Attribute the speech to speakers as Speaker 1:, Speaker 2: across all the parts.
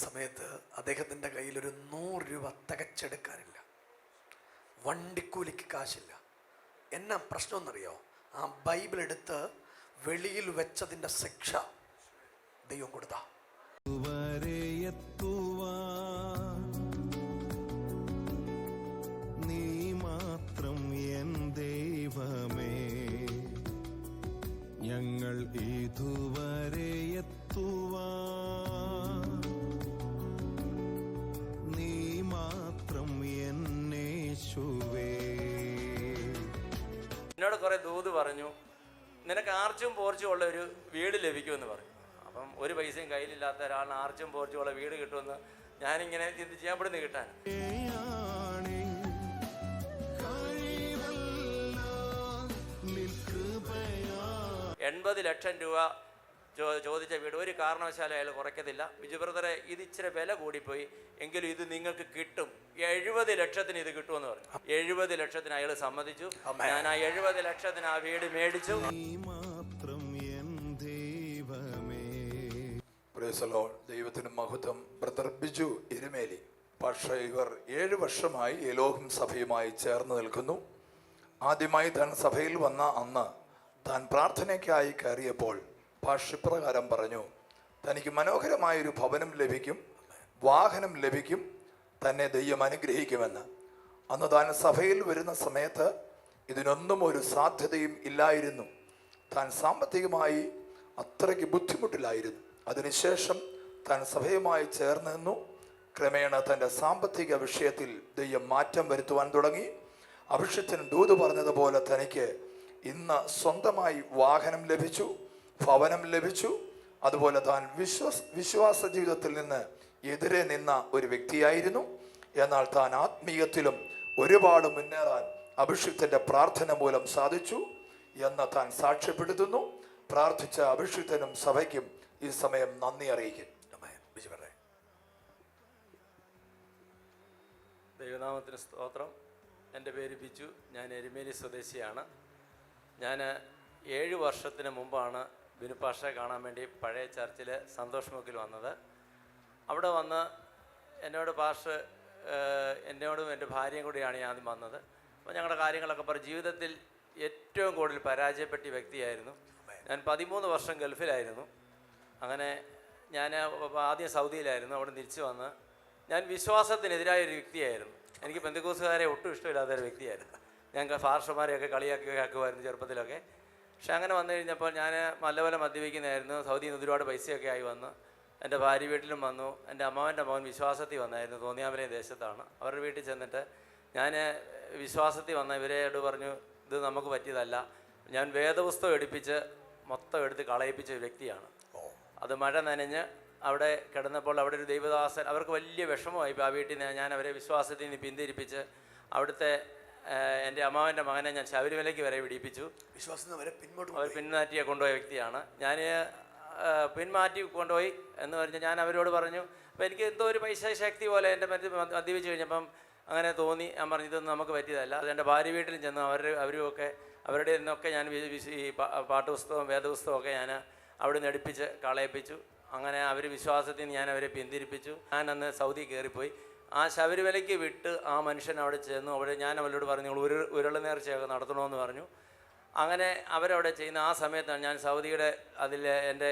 Speaker 1: സമയത്ത് അദ്ദേഹത്തിൻ്റെ കയ്യിൽ ഒരു 100 രൂപ തികച്ചെടുക്കാനില്ല, വണ്ടിക്കൂലിക്ക് കാശില്ല. എന്നാ പ്രശ്നം എന്നറിയോ? ആ ബൈബിൾ എടുത്ത് വെളിയിൽ വെച്ചതിൻ്റെ ശിക്ഷ ദൈവം കൊടുത്താ.
Speaker 2: നീ മാത്രം എൻ ദൈവമേ, ഞങ്ങൾ ഇതുവരെ നീ മാത്രം എന്നേശുവേ.
Speaker 3: എന്നോട് കുറെ ദൂത് പറഞ്ഞു, നിനക്ക് ആർച്ചും പോർച്ചും ഉള്ള ഒരു വീട് ലഭിക്കുമെന്ന് പറഞ്ഞു. അപ്പം ഒരു പൈസയും കയ്യിലില്ലാത്ത ഒരാളിന് ആർച്ചും പോർച്ചും ഉള്ള വീട് കിട്ടുമെന്ന് ഞാനിങ്ങനെ ചിന്തിച്ച് ഞാൻ ഇവിടുന്ന് കിട്ടാൻ 80 ലക്ഷം രൂപ ചോദിച്ച വീട് ഒരു കാരണവശാലും അയാൾ കുറയ്ക്കത്തില്ല. ബിജു ബ്രദറെ, ഇത് ഇച്ചിരി വില കൂടിപ്പോയി, എങ്കിലും ഇത് നിങ്ങൾക്ക് കിട്ടും, 70 ലക്ഷത്തിന് ഇത് കിട്ടുമെന്ന് പറഞ്ഞു. 70 ലക്ഷത്തിന് അയാൾ സമ്മതിച്ചു. ഞാൻ ആ 70 ലക്ഷത്തിന് ആ വീട് മേടിച്ചു.
Speaker 4: ദൈവത്തിന് മഹത്വം. ബ്രദർ ബിജു എരുമേലി. പക്ഷേ ഇവർ 7 വർഷമായി എലോഹിം സഭയുമായി ചേർന്ന് നിൽക്കുന്നു. ആദ്യമായി താൻ സഭയിൽ വന്ന അന്ന് താൻ പ്രാർത്ഥനയ്ക്കായി കയറിയപ്പോൾ ഭാഷ്യപ്രകാരം പറഞ്ഞു, തനിക്ക് മനോഹരമായൊരു ഭവനം ലഭിക്കും, വാഹനം ലഭിക്കും, തന്നെ ദൈവം അനുഗ്രഹിക്കുമെന്ന്. അന്ന് താൻ സഭയിൽ വരുന്ന സമയത്ത് ഇതിനൊന്നും ഒരു സാധ്യതയും ഇല്ലായിരുന്നു. താൻ സാമ്പത്തികമായി അത്രയ്ക്ക് ബുദ്ധിമുട്ടിലായിരുന്നു. അതിനുശേഷം താൻ സഭയുമായി ചേർന്ന് നിന്നു. ക്രമേണ തൻ്റെ സാമ്പത്തിക വിഷയത്തിൽ ദൈവം മാറ്റം വരുത്തുവാൻ തുടങ്ങി. അഭിഷേകത്തിന് ദൂത് പറഞ്ഞതുപോലെ തനിക്ക് ഇന്ന് സ്വന്തമായി വാഹനം ലഭിച്ചു, ഭവനം ലഭിച്ചു. അതുപോലെ താൻ വിശ്വാസ ജീവിതത്തിൽ നിന്ന് എതിരെ നിന്ന ഒരു വ്യക്തിയായിരുന്നു. എന്നാൽ താൻ ആത്മീയത്തിലും ഒരുപാട് മുന്നേറാൻ അഭിഷേകത്തിൻ്റെ പ്രാർത്ഥന മൂലം സാധിച്ചു എന്ന് താൻ സാക്ഷ്യപ്പെടുത്തുന്നു. പ്രാർത്ഥിച്ച അഭിഷേകത്തിനും സഭയ്ക്കും ഈ സമയം നന്ദി അറിയിക്കും.
Speaker 3: ദൈവനാമത്തിന് സ്തോത്രം. എൻ്റെ പേര് ബിജു, ഞാൻ എരുമേലി സ്വദേശിയാണ്. ഞാൻ 7 വർഷത്തിന് മുമ്പാണ് ബിനു പാഷയെ കാണാൻ വേണ്ടി പഴയ ചർച്ചിൽ സന്തോഷ് മുക്കിൽ വന്നത്. അവിടെ വന്ന് എന്നോട് പാഷ് എന്നോടും എൻ്റെ ഭാര്യയും കൂടിയാണ് ഞാൻ ആദ്യം വന്നത്. അപ്പോൾ ഞങ്ങളുടെ കാര്യങ്ങളൊക്കെ പറഞ്ഞ് ജീവിതത്തിൽ ഏറ്റവും കൂടുതൽ പരാജയപ്പെട്ട വ്യക്തിയായിരുന്നു ഞാൻ. 13 വർഷം ഗൾഫിലായിരുന്നു. അങ്ങനെ ഞാൻ ആദ്യം സൗദിയിലായിരുന്നു. അവിടെ തിരിച്ചു വന്ന് ഞാൻ വിശ്വാസത്തിനെതിരായ ഒരു വ്യക്തിയായിരുന്നു. എനിക്ക് പെന്തക്കോസ്തുകാരെ ഒട്ടും ഇഷ്ടമില്ലാത്ത ഒരു വ്യക്തിയായിരുന്നു. ഞങ്ങൾക്ക് ഫാർഷന്മാരെയൊക്കെ കളിയാക്കുമായിരുന്നു ചെറുപ്പത്തിലൊക്കെ. പക്ഷെ അങ്ങനെ വന്നു കഴിഞ്ഞപ്പോൾ ഞാൻ നല്ലപോലെ മദ്യപിക്കുന്നതായിരുന്നു. സൗദിയിൽ നിന്ന് ഒരുപാട് പൈസയൊക്കെ ആയി വന്നു. എൻ്റെ ഭാര്യ വീട്ടിലും വന്നു. എൻ്റെ അമ്മാവൻ്റെ മകൻ വിശ്വാസത്തിൽ വന്നായിരുന്നു, തോന്നിയാമലേ ദേശത്താണ്. അവരുടെ വീട്ടിൽ ചെന്നിട്ട് ഞാൻ വിശ്വാസത്തിൽ വന്ന ഇവരോട് പറഞ്ഞു, ഇത് നമുക്ക് പറ്റിയതല്ല. ഞാൻ വേദപുസ്തകം എടുപ്പിച്ച് മൊത്തം എടുത്ത് കളയിപ്പിച്ച ഒരു വ്യക്തിയാണ്. അത് മഴ നനഞ്ഞ് അവിടെ കിടന്നപ്പോൾ അവിടെ ഒരു ദൈവദാസൻ, അവർക്ക് വലിയ വിഷമമായി. ഇപ്പോൾ ആ വീട്ടിൽ നിന്ന് ഞാൻ അവരെ വിശ്വാസത്തിൽ നിന്ന് പിന്തിരിപ്പിച്ച് അവിടുത്തെ എൻ്റെ അമ്മാവൻ്റെ മകനെ ഞാൻ ശബരിമലയ്ക്ക് വരെ വിടിപ്പിച്ചു. അവർ പിന്മാറ്റിയെ കൊണ്ടുപോയ വ്യക്തിയാണ് ഞാൻ. പിന്മാറ്റി കൊണ്ടുപോയി എന്ന് പറഞ്ഞ് ഞാൻ അവരോട് പറഞ്ഞു. അപ്പോൾ എനിക്ക് എന്തോ ഒരു പൈസ ശക്തി പോലെ എൻ്റെ മദ്യപിച്ച് കഴിഞ്ഞപ്പം അങ്ങനെ തോന്നി. ഞാൻ പറഞ്ഞു, ഇതൊന്നും നമുക്ക് പറ്റിയതല്ല. അത് എൻ്റെ ഭാര്യ വീട്ടിലും ചെന്നു അവരുമൊക്കെ അവരുടെ നിന്നൊക്കെ ഞാൻ ഈ പാട്ടുപുസ്തകവും വേദപുസ്തകമൊക്കെ ഞാൻ അവിടെ നിന്ന് എടുപ്പിച്ച് കളയിപ്പിച്ചു. അങ്ങനെ അവർ വിശ്വാസത്തിൽ നിന്ന് ഞാൻ അവരെ പിന്തിരിപ്പിച്ചു. ഞാൻ അന്ന് സൗദി കയറിപ്പോയി. ആ ശബരിമലയ്ക്ക് വിട്ട് ആ മനുഷ്യൻ അവിടെ ചെന്നു. അവിടെ ഞാൻ അവരോട് പറഞ്ഞു, നിങ്ങൾ ഉരുള നേർച്ചയൊക്കെ നടത്തണമെന്ന് പറഞ്ഞു. അങ്ങനെ അവരവിടെ ചെയ്യുന്ന ആ സമയത്താണ് ഞാൻ സൗദിയുടെ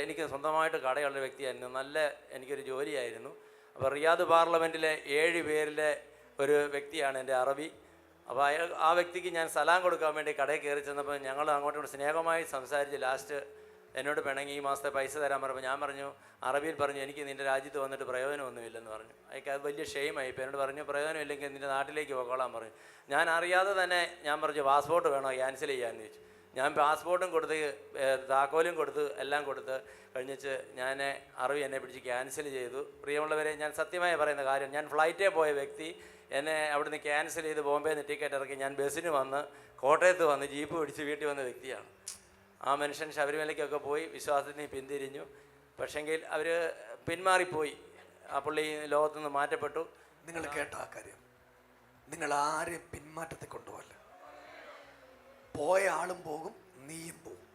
Speaker 3: എനിക്ക് സ്വന്തമായിട്ട് കടയുള്ള വ്യക്തിയായിരുന്നു. എനിക്കൊരു ജോലിയായിരുന്നു. അപ്പോൾ റിയാദ് പാർലമെൻറ്റിലെ 7 പേരിലെ ഒരു വ്യക്തിയാണ് എൻ്റെ അറബി. അപ്പോൾ ആ വ്യക്തിക്ക് ഞാൻ സലാം കൊടുക്കാൻ വേണ്ടി കടയിൽ കയറി ചെന്നപ്പോൾ ഞങ്ങൾ അങ്ങോട്ടും സ്നേഹമായി സംസാരിച്ച് ലാസ്റ്റ് എന്നോട് പിണങ്ങി ഈ മാസത്തെ പൈസ തരാൻ പറഞ്ഞപ്പോൾ ഞാൻ പറഞ്ഞു, അറബിയിൽ പറഞ്ഞു, എനിക്ക് നിൻ്റെ രാജ്യത്ത് വന്നിട്ട് പ്രയോജനമൊന്നുമില്ലെന്ന് പറഞ്ഞു. അയക്ക് അത് വലിയ ഷെയിമായി. ഇപ്പോൾ എന്നോട് പറഞ്ഞു, പ്രയോജനമില്ലെങ്കിൽ നിൻ്റെ നാട്ടിലേക്ക് പോയിക്കോളാൻ പറഞ്ഞു. ഞാൻ അറിയാതെ തന്നെ ഞാൻ പറഞ്ഞു, പാസ്പോർട്ട് വേണോ ക്യാൻസൽ ചെയ്യാമെന്ന് ചോദിച്ചു. ഞാൻ പാസ്പോർട്ടും കൊടുത്ത് താക്കോലും കൊടുത്ത് എല്ലാം കൊടുത്ത് കഴിഞ്ഞിട്ട് ഞാൻ അറബി എന്നെ പിടിച്ച് ക്യാൻസൽ ചെയ്തു. പ്രിയമുള്ളവരെ, ഞാൻ സത്യമായി പറയുന്ന കാര്യം, ഞാൻ ഫ്ലൈറ്റിൽ പോയ വ്യക്തി എന്നെ അവിടുന്ന് ക്യാൻസൽ ചെയ്ത് ബോംബെയിൽ നിന്ന് ടിക്കറ്റ് ഇറക്കി ഞാൻ ബസ്സിന് വന്ന് കോട്ടയത്ത് വന്ന് ജീപ്പ് പിടിച്ച് വീട്ടിൽ വന്ന വ്യക്തിയാണ്. ആ മനുഷ്യൻ ശബരിമലയ്ക്കൊക്കെ പോയി വിശ്വാസത്തിന് പിന്തിരിഞ്ഞു. പക്ഷെങ്കിൽ അവർ പിന്മാറിപ്പോയി. ആ പുള്ളി ലോകത്തുനിന്ന് മാറ്റപ്പെട്ടു.
Speaker 1: നിങ്ങൾ കേട്ട ആ കാര്യം, നിങ്ങൾ ആരെയും പിന്മാറ്റത്തെ കൊണ്ടുപോകല്ല. പോയ ആളും പോകും, നീയും പോകും.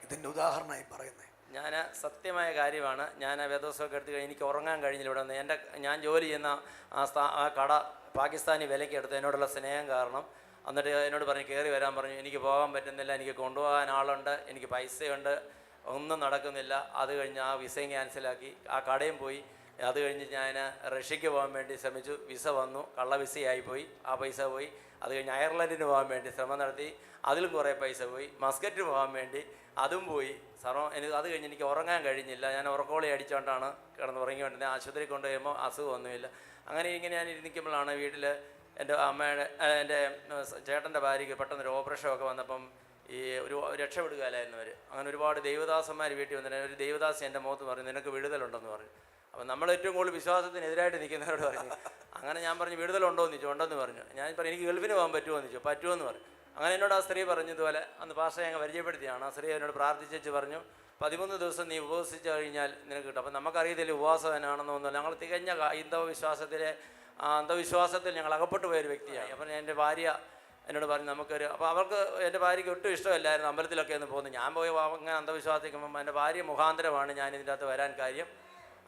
Speaker 1: ഇതിൻ്റെ ഉദാഹരണമായി പറയുന്നത്,
Speaker 3: ഞാൻ സത്യമായ കാര്യമാണ്. ഞാൻ വേദോത്സവമൊക്കെ എടുത്ത് കഴിഞ്ഞ് എനിക്ക് ഉറങ്ങാൻ കഴിഞ്ഞില്ല ഇവിടെ നിന്ന്. ഞാൻ ജോലി ചെയ്യുന്ന ആ കട പാകിസ്ഥാനി വിലയ്ക്ക് എടുത്ത് എന്നോടുള്ള സ്നേഹം കാരണം എന്നിട്ട് എന്നോട് പറഞ്ഞു കയറി വരാൻ പറഞ്ഞു. എനിക്ക് പോകാൻ പറ്റുന്നില്ല, എനിക്ക് കൊണ്ടുപോകാൻ ആളുണ്ട്, എനിക്ക് പൈസയുണ്ട്, ഒന്നും നടക്കുന്നില്ല. അത് കഴിഞ്ഞ് ആ വിസയും ക്യാൻസലാക്കി, ആ കടയും പോയി. അത് കഴിഞ്ഞ് ഞാൻ റഷ്യക്ക് പോകാൻ വേണ്ടി ശ്രമിച്ചു. വിസ വന്നു, കള്ള വിസയായിപ്പോയി, ആ പൈസ പോയി. അത് കഴിഞ്ഞ് അയർലൻഡിന് പോകാൻ വേണ്ടി ശ്രമം നടത്തി, അതിലും കുറേ പൈസ പോയി. മസ്കറ്റ് പോകാൻ വേണ്ടി അതും പോയി. അത് കഴിഞ്ഞ് എനിക്ക് ഉറങ്ങാൻ കഴിഞ്ഞില്ല. ഞാൻ ഉറക്കോളി അടിച്ചുകൊണ്ടാണ് കിടന്നുറങ്ങിക്കൊണ്ടിരുന്നത്. ആശുപത്രി കൊണ്ടുപോകുമ്പോൾ അസുഖമൊന്നുമില്ല. അങ്ങനെ ഇങ്ങനെ ഞാൻ ഇരിക്കുമ്പോഴാണ് വീട്ടിൽ എൻ്റെ എൻ്റെ ചേട്ടൻ്റെ ഭാര്യയ്ക്ക് പെട്ടെന്നൊരു ഓപ്പറേഷനൊക്കെ വന്നപ്പം ഒരു രക്ഷപ്പെടുകയില്ലായിരുന്നു അവർ. അങ്ങനെ ഒരുപാട് ദൈവദാസന്മാർ വീട്ടിൽ വന്നിട്ട് ഒരു ദൈവദാസി എൻ്റെ മുഖത്ത് പറഞ്ഞു നിനക്ക് വിടുതലുണ്ടെന്ന് പറഞ്ഞു. അപ്പം നമ്മൾ ഏറ്റവും കൂടുതൽ വിശ്വാസത്തിനെതിരായിട്ട് നിൽക്കുന്നവരോട് പറഞ്ഞു. അങ്ങനെ ഞാൻ പറഞ്ഞു വിടുതലുണ്ടോ എന്ന് ചോദിച്ചു. ഉണ്ടെന്ന് പറഞ്ഞു. ഞാൻ പറഞ്ഞു എനിക്ക് ഗൾഫിന് പോകാൻ പറ്റുമോ എന്ന് ചോദിച്ചു. പറ്റുമെന്ന് പറഞ്ഞു. അങ്ങനെ എന്നോട് ആ സ്ത്രീ പറഞ്ഞതുപോലെ അന്ന് പാസ്റ്ററെ ഞങ്ങൾ പരിചയപ്പെടുത്തിയാണ്. ആ സ്ത്രീ എന്നോട് പ്രാർത്ഥിച്ചു പറഞ്ഞു 13 ദിവസം നീ ഉപവസിച്ച് കഴിഞ്ഞാൽ നിനക്ക് കിട്ടും. അപ്പം നമുക്കറിയത്തില്ല ഉപവാസം എന്നാണെന്നോ ഒന്നുമില്ല. ഞങ്ങൾ തികഞ്ഞ അന്ധവിശ്വാസത്തിൽ ഞങ്ങൾ അകപ്പെട്ടു പോയൊരു വ്യക്തിയാണ്. അപ്പം എൻ്റെ ഭാര്യ എന്നോട് പറഞ്ഞു നമുക്കൊരു, അപ്പോൾ അവർക്ക് എൻ്റെ ഭാര്യയ്ക്ക് ഒട്ടും ഇഷ്ടമില്ലായിരുന്നു അമ്പലത്തിലൊക്കെ ഒന്ന് പോകുന്നത്. ഞാൻ പോയി അങ്ങനെ അന്ധവിശ്വാസിക്കുമ്പം എൻ്റെ ഭാര്യ മുഖാന്തരമാണ് ഞാൻ ഇതിൻ്റെ അകത്ത് വരാൻ കാര്യം.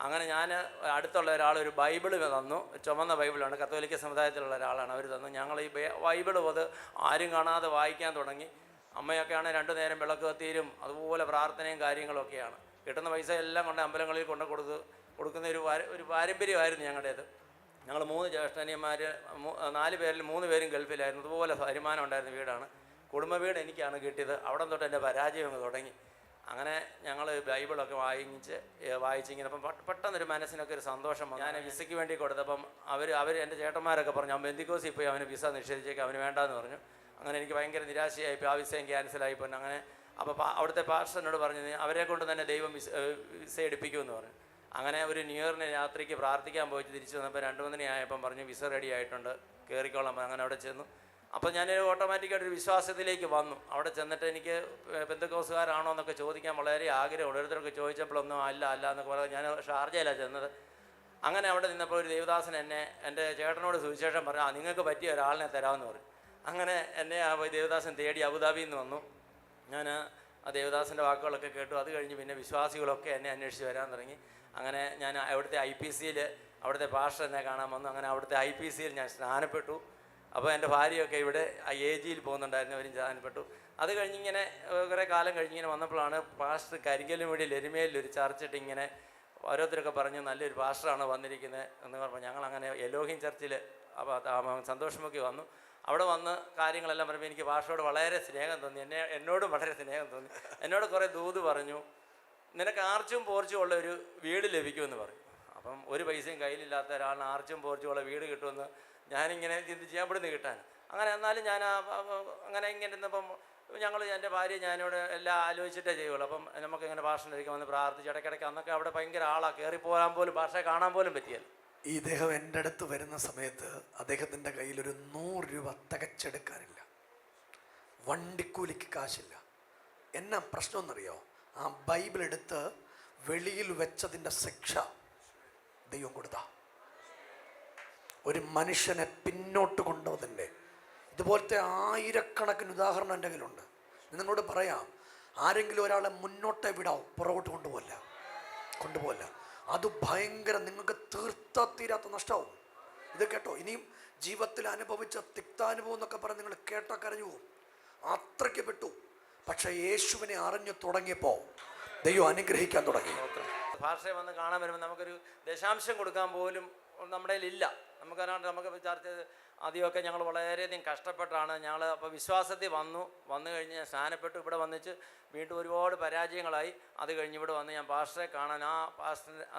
Speaker 3: അങ്ങനെ ഞാൻ അടുത്തുള്ള ഒരാൾ ഒരു ബൈബിൾ തന്നു. ചുമന്ന ബൈബിളാണ്, കത്തോലിക്ക സമുദായത്തിലുള്ള ഒരാളാണ് അവർ തന്നു. ഞങ്ങൾ ഈ ബൈബിൾ അത് ആരും കാണാതെ വായിക്കാൻ തുടങ്ങി. അമ്മയൊക്കെയാണ് 2 നേരം വിളക്ക് കത്തിയിലും അതുപോലെ പ്രാർത്ഥനയും കാര്യങ്ങളൊക്കെയാണ്. കിട്ടുന്ന പൈസ എല്ലാം കൊണ്ട് അമ്പലങ്ങളിൽ കൊടുക്കുന്ന ഒരു പാരമ്പര്യമായിരുന്നു ഞങ്ങളുടേത്. ഞങ്ങൾ 3 ജ്യേഷ്ഠനിയന്മാർ, 4 പേരിൽ 3 പേരും ഗൾഫിലായിരുന്നു. അതുപോലെ വരുമാനം ഉണ്ടായിരുന്ന വീടാണ്. കുടുംബ വീട് എനിക്കാണ് കിട്ടിയത്. അവിടെ തൊട്ട് എൻ്റെ പരാജയം അങ്ങ് തുടങ്ങി. അങ്ങനെ ഞങ്ങൾ ബൈബിളൊക്കെ വായിച്ചിങ്ങനെ അപ്പം പെട്ടെന്നൊരു മനസ്സിനൊക്കെ ഒരു സന്തോഷം വന്നു. ഞാൻ വിസയ്ക്ക് വേണ്ടി കൊടുത്തപ്പം അവർ എൻ്റെ ചേട്ടന്മാരൊക്കെ പറഞ്ഞു അവൻ ബെന്തിക്കോസിൽ പോയി അവന് വിസ നിഷേധിച്ചേക്ക്, അവന് വേണ്ടാന്ന് പറഞ്ഞു. അങ്ങനെ എനിക്ക് ഭയങ്കര നിരാശയായിപ്പോൾ ആ വിസയും ക്യാൻസലായിപ്പോൾ. അങ്ങനെ അപ്പോൾ അവിടുത്തെ പാസ്റ്ററിനോട് പറഞ്ഞു അവരെ കൊണ്ട് തന്നെ ദൈവം വിസ എടുപ്പിക്കുമെന്ന് പറഞ്ഞു. അങ്ങനെ ഒരു ന്യൂ ഇയറിന് രാത്രിക്ക് പ്രാർത്ഥിക്കാൻ പോയിട്ട് തിരിച്ചു വന്നപ്പോൾ 2 മണിയായപ്പം പറഞ്ഞു വിസ റെഡി ആയിട്ടുണ്ട്, കയറിക്കോളാം. അങ്ങനെ അവിടെ ചെന്നു. അപ്പോൾ ഞാൻ ഓട്ടോമാറ്റിക്കായിട്ടൊരു വിശ്വാസത്തിലേക്ക് വന്നു. അവിടെ ചെന്നിട്ട് എനിക്ക് പെന്തക്കോസുകാരാണോ എന്നൊക്കെ ചോദിക്കാൻ വളരെ ആഗ്രഹം. ഓരോരുത്തരൊക്കെ ചോദിച്ചപ്പോഴൊന്നും അല്ല എന്നൊക്കെ പറയാം. ഞാൻ ഷാർജയിലാണ് ചെന്നത്. അങ്ങനെ അവിടെ നിന്നപ്പോൾ ഒരു ദേവദാസൻ എൻ്റെ ചേട്ടനോട് സുവിശേഷം പറഞ്ഞു നിങ്ങൾക്ക് പറ്റിയ ഒരാളിനെ തരാമെന്ന് പറഞ്ഞു. അങ്ങനെ എന്നെ ആ ദേവദാസൻ തേടി അബുദാബിയിൽ നിന്ന് വന്നു. ഞാൻ ആ ദേവദാസൻ്റെ വാക്കുകളൊക്കെ കേട്ടു. അത് കഴിഞ്ഞ് പിന്നെ വിശ്വാസികളൊക്കെ എന്നെ അന്വേഷിച്ച് വരാൻ തുടങ്ങി. അങ്ങനെ ഞാൻ അവിടുത്തെ IPCയിൽ അവിടുത്തെ പാസ്റ്റർ എന്നെ കാണാൻ വന്നു. അങ്ങനെ അവിടുത്തെ IPCയിൽ ഞാൻ സ്നാനപ്പെട്ടു. അപ്പോൾ എൻ്റെ ഭാര്യയൊക്കെ ഇവിടെ AGയിൽ പോകുന്നുണ്ടായിരുന്നു, അവരും സ്നാനപ്പെട്ടു. അത് കഴിഞ്ഞിങ്ങനെ കുറേ കാലം കഴിഞ്ഞിങ്ങനെ വന്നപ്പോഴാണ് പാസ്റ്റർ കരിങ്കല്ലും വീടിൽ എരുമേലിൽ ഒരു ചർച്ചിട്ട് ഇങ്ങനെ ഓരോരുത്തരൊക്കെ പറഞ്ഞു നല്ലൊരു പാസ്റ്ററാണ് വന്നിരിക്കുന്നത് എന്ന് പറഞ്ഞപ്പോൾ ഞങ്ങളങ്ങനെ എലോഹിം ചർച്ചിൽ സന്തോഷമൊക്കെ വന്നു. അവിടെ വന്ന് കാര്യങ്ങളെല്ലാം പറയുമ്പോൾ എനിക്ക് പാസ്റ്ററോട് വളരെ സ്നേഹം തോന്നി. എന്നോടും വളരെ സ്നേഹം തോന്നി. എന്നോട് കുറേ ദൂത് പറഞ്ഞു, നിനക്ക് ആർച്ചും പോർച്ചും ഉള്ള ഒരു വീട് ലഭിക്കുമെന്ന് പറഞ്ഞു. അപ്പം ഒരു പൈസയും കയ്യിലില്ലാത്ത ഒരാളിന് ആർച്ചും പോർച്ചും ഉള്ള വീട് കിട്ടുമെന്ന് ഞാനിങ്ങനെ ചിന്തിച്ച് ഞാൻ ഇവിടുന്ന് കിട്ടാൻ. അങ്ങനെ എന്നാലും ഞാൻ അങ്ങനെ ഇങ്ങനെ ഇരുന്നപ്പം എൻ്റെ ഭാര്യ ഞാനിവിടെ എല്ലാം ആലോചിച്ചിട്ടേ ചെയ്യുള്ളൂ. അപ്പം നമുക്ക് ഇങ്ങനെ ഭാഷണിരിക്കാൻ വന്ന് പ്രാർത്ഥിച്ച് ഇടയ്ക്കിടയ്ക്ക് അന്നൊക്കെ അവിടെ ഭയങ്കര ആളാണ്, കയറിപ്പോകാൻ പോലും ഭാഷയെ കാണാൻ പോലും പറ്റിയല്ല.
Speaker 1: ഈ ഇദ്ദേഹം എൻ്റെ അടുത്ത് വരുന്ന സമയത്ത് അദ്ദേഹത്തിൻ്റെ കയ്യിലൊരു 100 രൂപ തികച്ചെടുക്കാനില്ല, വണ്ടിക്കൂലിക്ക് കാശില്ല. എന്നാ പ്രശ്നമെന്നറിയോ? ആ ബൈബിൾ എടുത്ത് വെളിയിൽ വെച്ചതിൻ്റെ ശിക്ഷ ദൈവം കൊടുത്ത ഒരു മനുഷ്യനെ പിന്നോട്ട് കൊണ്ടുവന്നതിൻ്റെ ഇതുപോലത്തെ ആയിരക്കണക്കിന് ഉദാഹരണം എൻ്റെ കയ്യിലുണ്ട്. നിങ്ങളോട് പറയാം, ആരെങ്കിലും ഒരാളെ മുന്നോട്ടേ വിടാവും, പുറകോട്ട് കൊണ്ടുപോകല്ല. അത് ഭയങ്കര നിങ്ങൾക്ക് തീരാത്ത നഷ്ടമാവും. ഇത് കേട്ടോ, ഇനിയും ജീവിതത്തിൽ അനുഭവിച്ച തിക്താനുഭവം എന്നൊക്കെ പറഞ്ഞ് നിങ്ങൾ കേട്ടോ കരഞ്ഞു പോകും. അത്രയ്ക്ക് പെട്ടു. പക്ഷേ യേശുവിനെ അറിഞ്ഞു തുടങ്ങിയപ്പോൾ ദൈവം അനുഗ്രഹിക്കാൻ തുടങ്ങി.
Speaker 3: ഭാഷയെ വന്ന് കാണാൻ വരുമ്പോൾ നമുക്കൊരു ദശാംശം കൊടുക്കാൻ പോലും നമ്മുടെ കയ്യിലില്ല. നമുക്ക് ചർച്ച ആദ്യമൊക്കെ ഞങ്ങൾ വളരെയധികം കഷ്ടപ്പെട്ടാണ് ഞങ്ങൾ അപ്പോൾ വിശ്വാസത്തിൽ വന്നു കഴിഞ്ഞ് ഞാൻ സ്നാനപ്പെട്ടു. ഇവിടെ വന്നിച്ച് വീണ്ടും ഒരുപാട് പരാജയങ്ങളായി. അത് കഴിഞ്ഞ് ഇവിടെ വന്ന് ഞാൻ പാസ്റ്ററെ കാണാൻ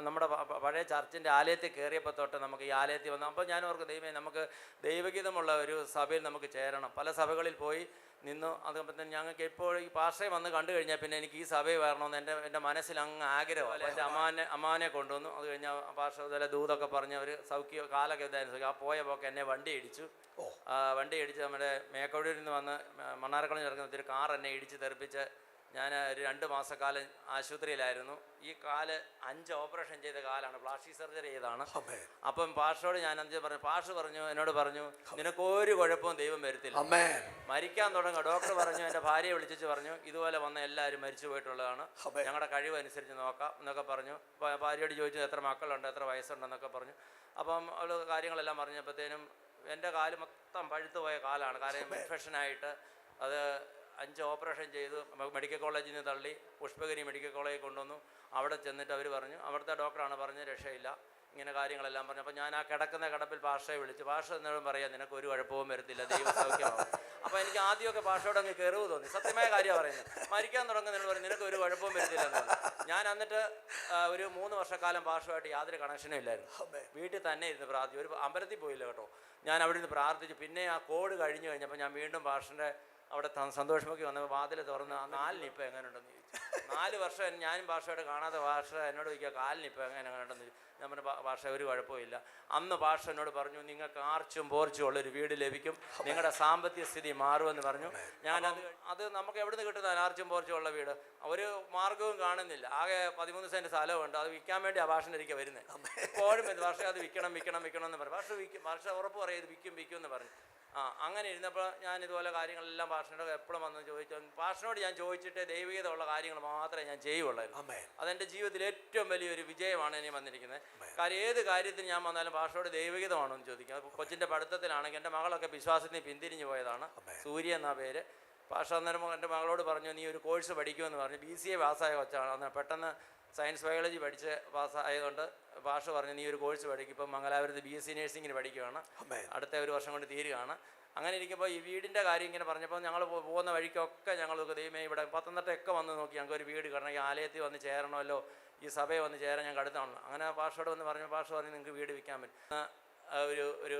Speaker 3: നമ്മുടെ പഴയ ചർച്ചിൻ്റെ ആലയത്തിൽ കയറിയപ്പോൾ തൊട്ട് നമുക്ക് ഈ ആലയത്തിൽ വന്നു. അപ്പോൾ ഞാൻ ഓർക്കും ദൈവമേ നമുക്ക് ദൈവഗീതമുള്ള ഒരു സഭയിൽ നമുക്ക് ചേരണം. പല സഭകളിൽ പോയി നിന്നു. അതുകൊണ്ട് തന്നെ ഞങ്ങൾക്ക് ഇപ്പോൾ ഈ പാസ്റ്ററെ വന്ന് കണ്ടു കഴിഞ്ഞാൽ പിന്നെ എനിക്ക് ഈ സഭയിൽ വരണമെന്ന് എൻ്റെ മനസ്സിൽ അങ്ങ് ആഗ്രഹമല്ല. എൻ്റെ അമ്മാനെ കൊണ്ടുവന്നു. അത് കഴിഞ്ഞാൽ പാസ്റ്റർ ഇതുപോലെ ദൂതൊക്കെ പറഞ്ഞ് അവർ സൗഖ്യ കാലൊക്കെ ഇതായിരുന്നു. ആ പോയ പോക്ക് എന്നെ വണ്ടി ഇടിച്ചു. നമ്മുടെ മേക്കോടിയിൽ നിന്ന് വന്ന് മണ്ണാർക്കുളം ഇറങ്ങുന്ന ഒരു കാർ എന്നെ ഇടിച്ച് തെറിപ്പിച്ച് ഞാൻ ഒരു 2 മാസക്കാലം ആശുപത്രിയിലായിരുന്നു. ഈ കാല് 5 ഓപ്പറേഷൻ ചെയ്ത കാലാണ്, പ്ലാസ്റ്റിക് സർജറി ചെയ്താണ്. അപ്പം പാഷോട് ഞാൻ പാഷ് പറഞ്ഞു, എന്നോട് പറഞ്ഞു, നിനക്കൊരു കുഴപ്പവും ദൈവം വരുത്തില്ല, മരിക്കാൻ തുടങ്ങുക. ഡോക്ടർ പറഞ്ഞു, എൻ്റെ ഭാര്യയെ വിളിച്ചു പറഞ്ഞു, ഇതുപോലെ വന്ന എല്ലാവരും മരിച്ചു പോയിട്ടുള്ളതാണ്, ഞങ്ങളുടെ കഴിവനുസരിച്ച് നോക്കാം എന്നൊക്കെ പറഞ്ഞു. ഭാര്യയോട് ചോദിച്ചു എത്ര മക്കളുണ്ട്, എത്ര വയസ്സുണ്ടെന്നൊക്കെ പറഞ്ഞു. അപ്പം അവൾ കാര്യങ്ങളെല്ലാം പറഞ്ഞപ്പോഴത്തേനും എൻ്റെ കാല് മൊത്തം പഴുത്തു പോയ കാലാണ്. കാരണം ഇൻഫെക്ഷനായിട്ട് അത് 5 ഓപ്പറേഷൻ ചെയ്തു. മെഡിക്കൽ കോളേജിൽ നിന്ന് തള്ളി പുഷ്പഗിരി മെഡിക്കൽ കോളേജിൽ കൊണ്ടുവന്നു. അവിടെ ചെന്നിട്ട് അവർ പറഞ്ഞു, അവിടുത്തെ ഡോക്ടറാണ് പറഞ്ഞ് രക്ഷയില്ല, ഇങ്ങനെ കാര്യങ്ങളെല്ലാം പറഞ്ഞു. അപ്പോൾ ഞാൻ ആ കിടക്കുന്ന കിടപ്പിൽ പാഷയെ വിളിച്ചു. പാഷ എന്നോടും പറയാം, നിനക്ക് ഒരു കുഴപ്പവും വരത്തില്ല, ദൈവം സൗഖ്യമാവും. അപ്പോൾ എനിക്ക് ആദ്യമൊക്കെ പാഷയോട് അങ്ങ് കയറുവ് തോന്നി. സത്യമായ കാര്യമാണ് പറയുന്നത്. മരിക്കാൻ തുടങ്ങുന്നതിനോട് പറയും, നിനക്ക് ഒരു കുഴപ്പവും വരത്തില്ല എന്ന് പറഞ്ഞു. ഞാൻ എന്നിട്ട് ഒരു 3 വർഷക്കാലം പാഷമായിട്ട് യാതൊരു കണക്ഷനും ഇല്ലായിരുന്നു. വീട്ടിൽ തന്നെ ഇരുന്ന് പ്രാർത്ഥിച്ചു. ഒരു അമ്പലത്തിൽ പോയില്ല കേട്ടോ. ഞാൻ അവിടെ നിന്ന് പ്രാർത്ഥിച്ചു. പിന്നെ ആ കോഡ് കഴിഞ്ഞ് കഴിഞ്ഞപ്പോൾ ഞാൻ വീണ്ടും പാഷൻ്റെ അവിടെ സന്തോഷമൊക്കെ വന്നപ്പോൾ വാതിൽ തുറന്ന്, ആ കാലിന് ഇപ്പം എങ്ങനെയുണ്ടെന്ന് ചോദിച്ചു. 4 വർഷം ഞാനും ഭാഷയോടെ കാണാതെ ഭാഷ എന്നോട് ചോദിക്കുക, കാലിന് ഇപ്പം എങ്ങനെയുണ്ടെന്ന് ചോദിച്ചു. ഞാൻ പറഞ്ഞ ഭാഷ ഒരു കുഴപ്പമില്ല. അന്ന് ഭാഷ എന്നോട് പറഞ്ഞു, നിങ്ങൾക്ക് ആർച്ചും പോർച്ചും ഉള്ളൊരു വീട് ലഭിക്കും, നിങ്ങളുടെ സാമ്പത്തിക സ്ഥിതി മാറുമെന്ന് പറഞ്ഞു. അത് നമുക്ക് എവിടെ നിന്ന് കിട്ടുന്ന ആർച്ചും പോർച്ചും ഉള്ള വീട്? ഒരു മാർഗവും കാണുന്നില്ല. ആകെ 13 സെൻറ്റ് സ്ഥലമുണ്ട്. അത് വിൽക്കാൻ വേണ്ടി ആ ഭാഷനിരിക്കുക വരുന്നത്. എപ്പോഴും ഭാഷ അത് വിൽക്കണം എന്ന് പറഞ്ഞു. ഭാഷ ഉറപ്പ് പറയും, ഇത് വിൽക്കും എന്ന് പറഞ്ഞു. അങ്ങനെ ഇരുന്നപ്പോൾ ഞാൻ ഇതുപോലെ കാര്യങ്ങളെല്ലാം പാഷനോട് എപ്പോഴും വന്ന് ചോദിച്ചു. പാഷനോട് ഞാൻ ചോദിച്ചിട്ട് ദൈവികതയുള്ള കാര്യങ്ങൾ മാത്രമേ ഞാൻ ചെയ്യുള്ളായിരുന്നു. അതെൻ്റെ ജീവിതത്തിൽ ഏറ്റവും വലിയൊരു വിജയമാണ് ഇനി വന്നിരിക്കുന്നത്. കാര്യം ഏത് കാര്യത്തിന് ഞാൻ വന്നാലും പാഷനോട് ദൈവികതമാണോ എന്ന് ചോദിക്കും. അത് കൊച്ചിൻ്റെ പഠിത്തത്തിലാണെങ്കിൽ എൻ്റെ മകളൊക്കെ വിശ്വാസത്തിന് പിന്തിരിഞ്ഞു പോയതാണ്. സൂര്യ എന്നാ പേര്. പാഷ അന്നേരം എൻ്റെ മകളോട് പറഞ്ഞു, നീ ഒരു കോഴ്സ് പഠിക്കുമെന്ന് പറഞ്ഞു. BCA പാസ്സായ കൊച്ചാണ്. അന്ന് പെട്ടെന്ന് സയൻസ് ബയോളജി പഠിച്ച് പാസ്സായതുകൊണ്ട് ഭാഷ പറഞ്ഞു, നീ ഒരു കോഴ്സ് പഠിക്കും. ഇപ്പം മംഗലാപുരത്ത് BSc നഴ്സിങ്ങിന് പഠിക്കുകയാണ്. അടുത്ത ഒരു വർഷം കൊണ്ട് തീരുകയാണ്. അങ്ങനെ ഇരിക്കുമ്പോൾ ഈ വീടിൻ്റെ കാര്യം ഇങ്ങനെ പറഞ്ഞപ്പോൾ ഞങ്ങൾ പോകുന്ന വഴിക്കൊക്കെ ഞങ്ങൾ ദൈവമേ ഇവിടെ പത്തനംതിട്ടയൊക്കെ വന്ന് നോക്കി, ഞങ്ങൾക്ക് ഒരു വീട് കാരണം ഈ ആലയത്തിൽ വന്ന് ചേരണമല്ലോ, ഈ സഭയെ വന്ന് ചേരാൻ ഞങ്ങൾക്ക് അടുത്താണ്. അങ്ങനെ ഭാഷയോട് വന്ന് പറഞ്ഞു. ഭാഷ പറഞ്ഞു, നിങ്ങൾക്ക് വീട് വിൽക്കാൻ പറ്റും. ഒരു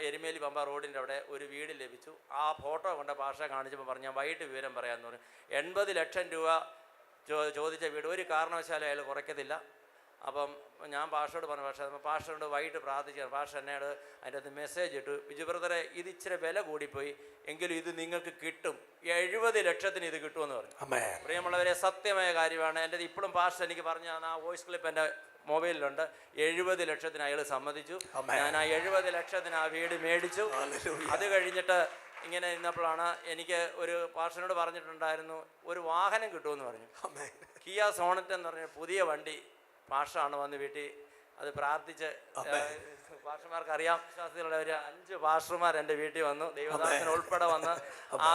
Speaker 3: എരുമേലി പമ്പ റോഡിൻ്റെ അവിടെ ഒരു വീട് ലഭിച്ചു. ആ ഫോട്ടോ കൊണ്ട് ഭാഷ കാണിച്ചപ്പോൾ പറഞ്ഞു, ഞാൻ വൈകിട്ട് വിവരം പറയാമെന്ന് പറഞ്ഞു. 80 ലക്ഷം രൂപ ചോദിച്ച വീട് ഒരു കാരണവശാലും അയാൾ കുറയ്ക്കത്തില്ല. അപ്പം ഞാൻ പാഷയോട് പറഞ്ഞു, പാഷയോട് വൈകിട്ട് പ്രാർത്ഥിച്ചു. പാഷ എന്നോട് അതിൻ്റെ അകത്ത് മെസ്സേജ് ഇട്ടു, ബിജു ബ്രദറെ, ഇത് ഇച്ചിരി വില കൂടിപ്പോയി, എങ്കിലും ഇത് നിങ്ങൾക്ക് കിട്ടും, 70 ലക്ഷത്തിന് ഇത് കിട്ടുമെന്ന് പറഞ്ഞു. പ്രിയമുള്ളവരെ, സത്യമായ കാര്യമാണ്. എൻ്റെ ഇപ്പോഴും പാഷ എനിക്ക് പറഞ്ഞു, ആ വോയിസ് ക്ലിപ്പ് എൻ്റെ മൊബൈലിലുണ്ട്. 70 ലക്ഷത്തിന് അയാൾ സമ്മതിച്ചു. ഞാൻ ആ 70 ലക്ഷത്തിന് ആ വീട് മേടിച്ചു. അത് കഴിഞ്ഞിട്ട് ഇങ്ങനെ ഇരുന്നപ്പോഴാണ് എനിക്ക് ഒരു പാഷനോട് പറഞ്ഞിട്ടുണ്ടായിരുന്നു, ഒരു വാഹനം കിട്ടുമെന്ന് പറഞ്ഞു. കിയ സോണറ്റ് എന്ന് പറഞ്ഞ പുതിയ വണ്ടി പാഷാണ് വന്ന് വീട്ടിൽ അത് പ്രാർത്ഥിച്ച്. പാസ്റ്റർമാർക്ക് അറിയാം, വിശ്വാസികളുടെ ഒരു 5 പാസ്റ്റർമാർ എൻ്റെ വീട്ടിൽ വന്നു. ദൈവദാസൻ ഉൾപ്പെടെ വന്ന് ആ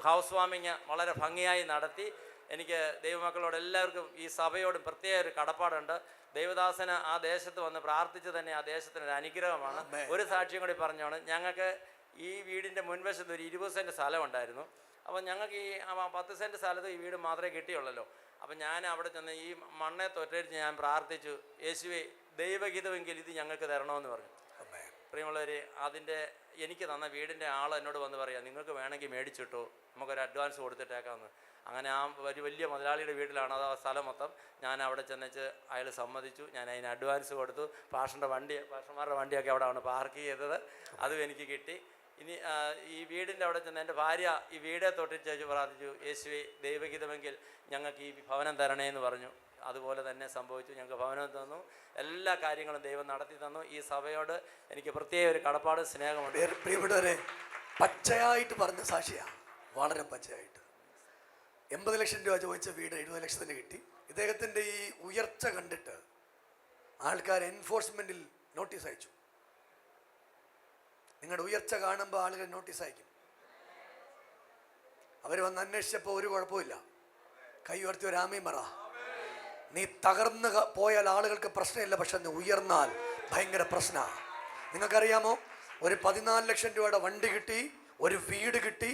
Speaker 3: ഹൗസ് വാമിങ് വളരെ ഭംഗിയായി നടത്തി. എനിക്ക് ദൈവമക്കളോട് എല്ലാവർക്കും ഈ സഭയോടും പ്രത്യേക ഒരു കടപ്പാടുണ്ട്. ദൈവദാസന് ആ ദേശത്ത് വന്ന് പ്രാർത്ഥിച്ച് തന്നെ ആ ദേശത്തിനൊരു അനുഗ്രഹമാണ്. ഒരു സാക്ഷ്യം കൂടി പറഞ്ഞോണ്. ഞങ്ങൾക്ക് ഈ വീടിൻ്റെ മുൻവശത്ത് ഒരു 20 സെൻറ്റ് സ്ഥലം ഉണ്ടായിരുന്നു. അപ്പോൾ ഞങ്ങൾക്ക് ഈ 10 സെൻറ്റ് സ്ഥലത്ത് ഈ വീട് മാത്രമേ കിട്ടിയുള്ളല്ലോ. അപ്പം ഞാൻ അവിടെ ചെന്ന് ഈ മണ്ണെ തൊട്ടടിച്ച് ഞാൻ പ്രാർത്ഥിച്ചു, യേശുവേ, ദൈവഹിതമെങ്കിൽ ഇത് ഞങ്ങൾക്ക് തരണമെന്ന് പറഞ്ഞു. പ്രിയമുള്ളവർ, അതിൻ്റെ എനിക്ക് തന്ന വീടിൻ്റെ ആൾ എന്നോട് വന്ന് പറയാം, നിങ്ങൾക്ക് വേണമെങ്കിൽ മേടിച്ചിട്ടോ, നമുക്കൊരു അഡ്വാൻസ് കൊടുത്തിട്ടേക്കാമെന്ന്. അങ്ങനെ ആ ഒരു വലിയ മുതലാളിയുടെ വീട്ടിലാണ് അത് ആ സ്ഥലം മൊത്തം. ഞാൻ അവിടെ ചെന്നിച്ച് അയാൾ സമ്മതിച്ചു. ഞാൻ അതിന് അഡ്വാൻസ് കൊടുത്തു. പാഷന്മാരുടെ വണ്ടിയൊക്കെ അവിടെയാണ് പാർക്ക് ചെയ്തത്. അതും എനിക്ക് കിട്ടി. ഇനി ഈ വീടിൻ്റെ അവിടെ ചെന്ന് എൻ്റെ ഭാര്യ ഈ വീടെ തൊട്ടിച്ച് പ്രാർത്ഥിച്ചു, യേശുവേ, ദൈവഹിതമെങ്കിൽ ഞങ്ങൾക്ക് ഈ ഭവനം തരണേ എന്ന് പറഞ്ഞു. അതുപോലെ തന്നെ സംഭവിച്ചു. ഞങ്ങൾക്ക് ഭവനം തന്നു. എല്ലാ കാര്യങ്ങളും ദൈവം നടത്തി തന്നു. ഈ സഭയോട് എനിക്ക് പ്രത്യേക ഒരു കടപ്പാട്, സ്നേഹമുണ്ട്.
Speaker 1: പ്രിയപ്പെട്ടവരെ, പച്ചയായിട്ട് പറഞ്ഞ സാക്ഷിയാണ്, വളരെ പച്ചയായിട്ട്. 80 ലക്ഷം രൂപ ചോദിച്ച വീട് 70 ലക്ഷത്തിന് കിട്ടി. ഇദ്ദേഹത്തിൻ്റെ ഈ ഉയർച്ച കണ്ടിട്ട് ആൾക്കാർ എൻഫോഴ്സ്മെൻറ്റിൽ നോട്ടീസ് അയച്ചു. നിങ്ങളുടെ ഉയർച്ച കാണുമ്പോൾ ആളുകൾ നോട്ടീസ് അയക്കും. അവർ വന്ന് അന്വേഷിച്ചപ്പോൾ ഒരു കുഴപ്പമില്ല. കൈ ഉയർത്തി ഒരു ആമീൻ പറ. നീ തകർന്ന് പോയാൽ ആളുകൾക്ക് പ്രശ്നമില്ല, പക്ഷെ നീ ഉയർന്നാൽ ഭയങ്കര പ്രശ്നമാണ്. നിങ്ങൾക്കറിയാമോ, ഒരു 14 ലക്ഷം രൂപയുടെ വണ്ടി കിട്ടി, ഒരു വീട് കിട്ടി.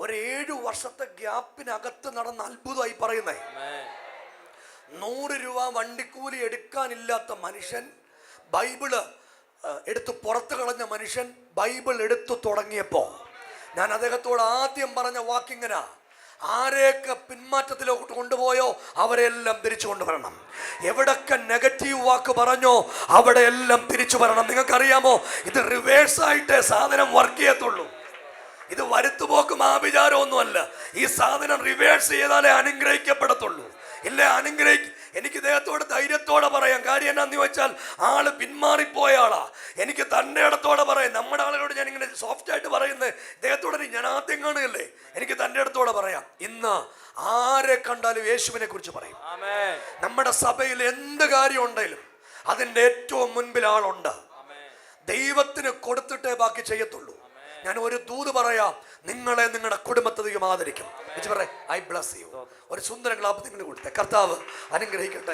Speaker 1: ഒരു 7 വർഷത്തെ ഗ്യാപ്പിനകത്ത് നടന്ന അത്ഭുതമായി പറയുന്നേ. 100 രൂപ വണ്ടിക്കൂലി എടുക്കാനില്ലാത്ത മനുഷ്യൻ, ബൈബിള് എടുത്ത് പുറത്ത് കളഞ്ഞ മനുഷ്യൻ ബൈബിൾ എടുത്തു തുടങ്ങിയപ്പോൾ ഞാൻ അദ്ദേഹത്തോട് ആദ്യം പറഞ്ഞ വാക്കിങ്ങനാ, ആരെയൊക്കെ പിന്മാറ്റത്തിലോട്ട് കൊണ്ടുപോയോ അവരെല്ലാം തിരിച്ചു കൊണ്ടുവരണം. എവിടൊക്കെ നെഗറ്റീവ് വാക്ക് പറഞ്ഞോ അവിടെയെല്ലാം തിരിച്ചു വരണം. നിങ്ങൾക്കറിയാമോ, ഇത് റിവേഴ്സായിട്ടേ സാധനം വർക്ക് ചെയ്യത്തുള്ളൂ. ഇത് വരുത്തുപോക്കും ആഭിചാരമൊന്നുമല്ല. ഈ സാധനം റിവേഴ്സ് ചെയ്താലേ അനുഗ്രഹിക്കപ്പെടത്തുള്ളൂ. ഇല്ല എനിക്ക് ഇദ്ദേഹത്തോട് ധൈര്യത്തോടെ പറയാം. കാര്യം എന്നാന്ന് ചോദിച്ചാൽ ആള് പിന്മാറിപ്പോയ ആളാ. എനിക്ക് തൻ്റെ ഇടത്തോടെ പറയാം. നമ്മുടെ ആളുകളോട് ഞാൻ ഇങ്ങനെ സോഫ്റ്റ് ആയിട്ട് പറയുന്നത് ഇദ്ദേഹത്തോടെ ഞാൻ ആദ്യം കാണുകയല്ലേ. എനിക്ക് തൻ്റെ ഇടത്തോടെ പറയാം. ഇന്ന് ആരെ കണ്ടാലും യേശുവിനെ കുറിച്ച് പറയും. നമ്മുടെ സഭയിൽ എന്ത് കാര്യം ഉണ്ടെങ്കിലും അതിൻ്റെ ഏറ്റവും മുൻപിൽ ആളുണ്ട്. ദൈവത്തിന് കൊടുത്തിട്ടേ ബാക്കി ചെയ്യത്തുള്ളൂ. ഞാൻ ഒരു ദൂത് പറയാം, നിങ്ങളെ നിങ്ങളുടെ കുടുംബത്തെ ദൈവം ആദരിക്കും. I bless you. ഒരു സുന്ദര ക്ലാപ്പ് നിങ്ങൾ കൊടുത്തേ. കർത്താവ് അനുഗ്രഹിക്കട്ടെ.